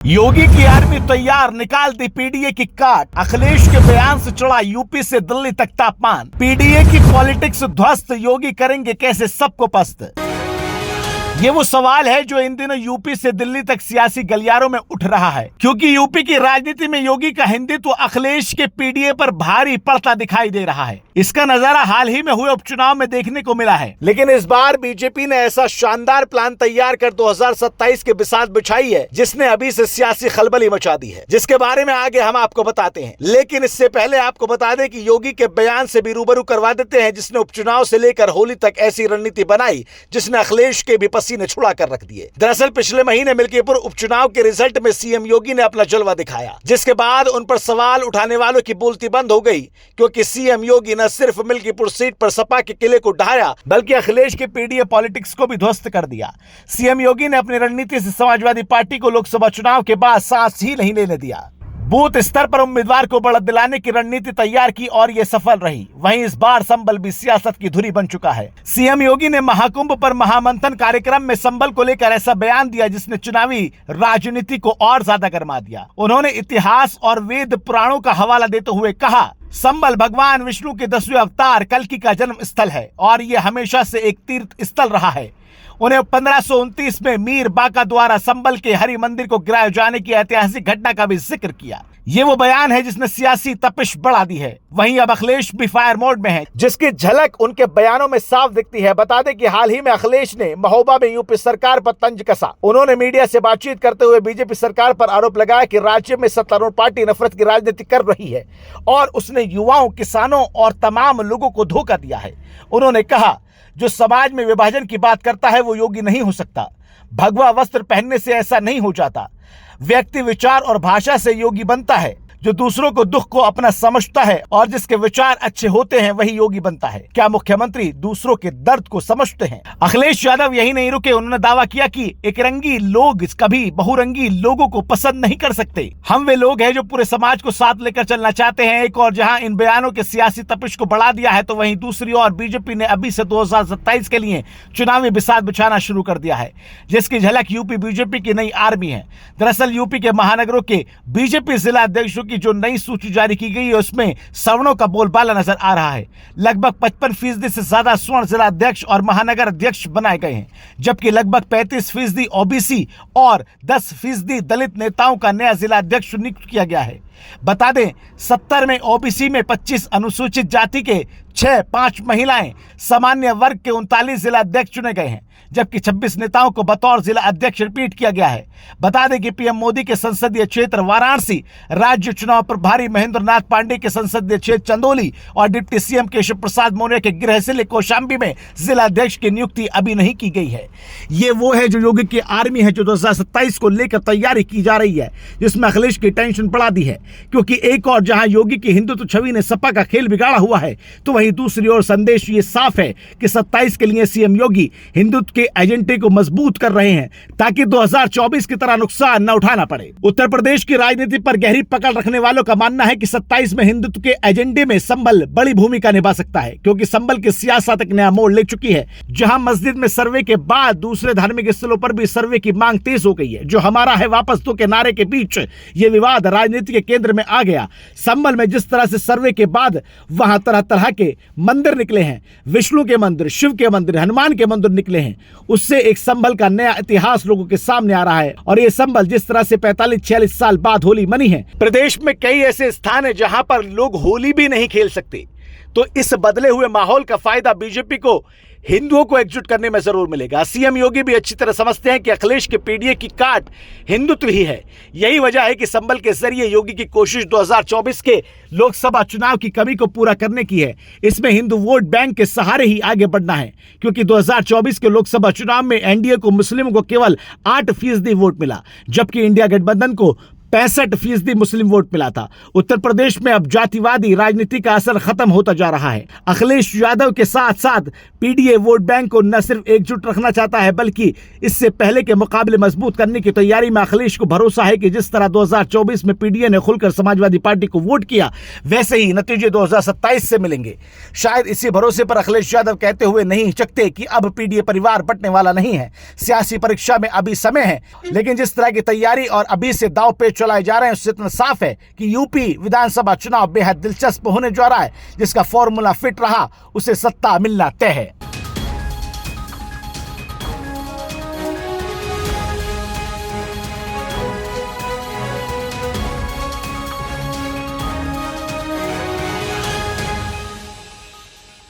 योगी की आर्मी तैयार, निकाल दी पीडीए की काट। अखिलेश के बयान से चढ़ा यूपी से दिल्ली तक तापमान। पीडीए की पॉलिटिक्स ध्वस्त, योगी करेंगे कैसे सबको पस्त। ये वो सवाल है जो इन दिनों यूपी से दिल्ली तक सियासी गलियारों में उठ रहा है, क्योंकि यूपी की राजनीति में योगी का हिंदुत्व अखिलेश के पीडीए पर भारी पड़ता दिखाई दे रहा है। इसका नजारा हाल ही में हुए उपचुनाव में देखने को मिला है। लेकिन इस बार बीजेपी ने ऐसा शानदार प्लान तैयार कर 2027 के बिसात बिछाई है, जिसने अभी से सियासी खलबली मचा दी है, जिसके बारे में आगे हम आपको बताते हैं। लेकिन इससे पहले आपको बता दें कि योगी के बयान से भी रूबरू करवा देते हैं, जिसने उपचुनाव से लेकर होली तक ऐसी रणनीति बनाई जिसने अखिलेश के भी ने छुड़ा कर रख दिए। दरअसल पिछले महीने मिल्कीपुर उपचुनाव के रिजल्ट में सीएम योगी ने अपना जलवा दिखाया, जिसके बाद उन पर सवाल उठाने वालों की बोलती बंद हो गई, क्योंकि सीएम योगी न सिर्फ मिल्कीपुर सीट पर सपा के किले को ढहाया, बल्कि अखिलेश के पीडीए पॉलिटिक्स को भी ध्वस्त कर दिया। सीएम योगी ने अपनी रणनीति से समाजवादी पार्टी को लोकसभा चुनाव के बाद सांस ही नहीं लेने दिया। बूथ स्तर पर उम्मीदवार को बढ़त दिलाने की रणनीति तैयार की और ये सफल रही। वहीं इस बार संबल भी सियासत की धुरी बन चुका है। सीएम योगी ने महाकुंभ पर महामंथन कार्यक्रम में संबल को लेकर ऐसा बयान दिया जिसने चुनावी राजनीति को और ज्यादा गरमा दिया। उन्होंने इतिहास और वेद पुराणों का हवाला देते हुए कहा, संबल भगवान विष्णु के 10वें अवतार कल्कि का जन्म स्थल है और ये हमेशा से एक तीर्थ स्थल रहा है। उन्हें 1529 में मीर बाका द्वारा संबल के हरि मंदिर को गिराए जाने की ऐतिहासिक घटना का भी जिक्र किया। ये वो बयान है जिसने सियासी तपिश बढ़ा दी है। वहीं अब अखिलेश भी फायर मोड में है, जिसकी झलक उनके बयानों में साफ दिखती है। बता दें कि हाल ही में अखिलेश ने महोबा में यूपी सरकार पर तंज कसा। उन्होंने मीडिया से बातचीत करते हुए बीजेपी सरकार पर आरोप लगाया कि राज्य में सत्तारूढ़ पार्टी नफरत की राजनीति कर रही है और उसने युवाओं, किसानों और तमाम लोगों को धोखा दिया है। उन्होंने कहा, जो समाज में विभाजन की बात करता है वो योगी नहीं हो सकता। भगवा वस्त्र पहनने से ऐसा नहीं हो जाता। व्यक्ति, विचार और भाषा से योगी बनता है। जो दूसरों को दुख को अपना समझता है और जिसके विचार अच्छे होते हैं वही योगी बनता है। क्या मुख्यमंत्री दूसरों के दर्द को समझते हैं? अखिलेश यादव यही नहीं रुके। उन्होंने दावा किया कि एकरंगी लोग कभी बहुरंगी लोगों को पसंद नहीं कर सकते। हम वे लोग हैं जो पूरे समाज को साथ लेकर चलना चाहते हैं। एक और जहां इन बयानों के सियासी तपिश को बढ़ा दिया है, तो वहीं दूसरी ओर बीजेपी ने अभी से 2027 के लिए चुनावी बिसात बिछाना शुरू कर दिया है, जिसकी झलक यूपी बीजेपी की नई आर्मी है। दरअसल यूपी के महानगरों के बीजेपी जिला अध्यक्षों की जो नई सूची जारी की गई है, उसमें सवर्णों का बोलबाला नजर आ रहा है। लगभग 55% से ज्यादा स्वर्ण जिला अध्यक्ष और महानगर अध्यक्ष बनाए गए हैं, जबकि लगभग 35% ओबीसी और 10% दलित नेताओं का नया जिला अध्यक्ष नियुक्त किया गया है। बता दें, 70 में ओबीसी में 25 अनुसूचित जाति के 6, 5 महिलाएं, सामान्य वर्ग के 39 जिला अध्यक्ष चुने गए हैं, जबकि 26 नेताओं को बतौर जिला अध्यक्ष रिपीट किया गया है। बता दें कि पीएम मोदी के संसदीय क्षेत्र वाराणसी, राज्य चुनाव प्रभारी महेंद्र नाथ पांडे के संसदीय क्षेत्र चंदौली और डिप्टी सीएम केशव प्रसाद मौर्य के गृह जिले कौशाम्बी में जिला अध्यक्ष की नियुक्ति अभी नहीं की गई है। ये वो है जो योगी की आर्मी है, जो 2027 को लेकर तैयारी की जा रही है, जिसमें अखिलेश की टेंशन बढ़ा दी है। क्योंकि एक और जहां योगी की हिंदुत्व छवि ने सपा का खेल बिगाड़ा हुआ है, तो वहीं दूसरी ओर संदेश ये साफ है कि 27 के लिए सीएम योगी हिंदुत्व के एजेंडे को मजबूत कर रहे हैं, ताकि 2024 की तरह नुकसान न उठाना पड़े। उत्तर प्रदेश की राजनीति पर गहरी पकड़ रखने वालों का मानना है कि 27 में हिंदुत्व के एजेंडे में संबल बड़ी भूमिका निभा सकता है, क्योंकि संबल की सियासत एक नया मोड़ ले चुकी है। जहां मस्जिद में सर्वे के बाद दूसरे धार्मिक स्थलों पर भी सर्वे की मांग तेज हो गई है। जो हमारा है वापस दो के नारे के बीच ये विवाद राजनीति के केंद्र में आ गया। संबल में जिस तरह से सर्वे के बाद वहां तरह तरह के मंदिर निकले हैं, विष्णु के मंदिर, शिव के मंदिर, हनुमान के मंदिर निकले हैं, उससे एक संबल का नया इतिहास लोगों के सामने आ रहा है। और ये संबल जिस तरह से 45-46 साल बाद होली मनी है, प्रदेश में कई ऐसे स्थान है जहां पर लोग होली भी नहीं खेल सकते। तो इस बदले हुए माहौल का फायदा बीजेपी को हिंदुओं को एकजुट करने में जरूर मिलेगा। सीएम योगी भी अच्छी तरह समझते हैं कि अखिलेश के पीडीए की काट हिंदुत्व ही है। यही वजह है कि संबल के जरिए योगी की कोशिश 2024 के लोकसभा चुनाव की कमी को पूरा करने की है। इसमें हिंदू वोट बैंक के सहारे ही आगे बढ़ना है, क्योंकि 2024 के लोकसभा चुनाव में एनडीए को मुस्लिमों को केवल 8% वोट मिला, जबकि इंडिया गठबंधन को 65% मुस्लिम वोट मिला था। उत्तर प्रदेश में अब जातिवादी राजनीति का असर खत्म होता जा रहा है। अखिलेश यादव के साथ साथ पीडीए वोट बैंक को न सिर्फ एकजुट रखना चाहता है, बल्कि इससे पहले के मुकाबले मजबूत करने की तैयारी में अखिलेश को भरोसा है कि जिस तरह 2024 में पीडीए ने खुलकर समाजवादी पार्टी को वोट किया, वैसे ही नतीजे 2027 से मिलेंगे। शायद इसी भरोसे पर अखिलेश यादव कहते हुए नहीं हिचकते कि अब पीडीए परिवार बंटने वाला नहीं है, सियासी परीक्षा में अभी समय है। लेकिन जिस तरह की तैयारी और अभी से दांव पेच चलाए जा रहे हैं, उससे इतना साफ है कि यूपी विधानसभा चुनाव बेहद दिलचस्प होने जा रहा है। जिसका फॉर्मूला फिट रहा, उसे सत्ता मिलना तय है।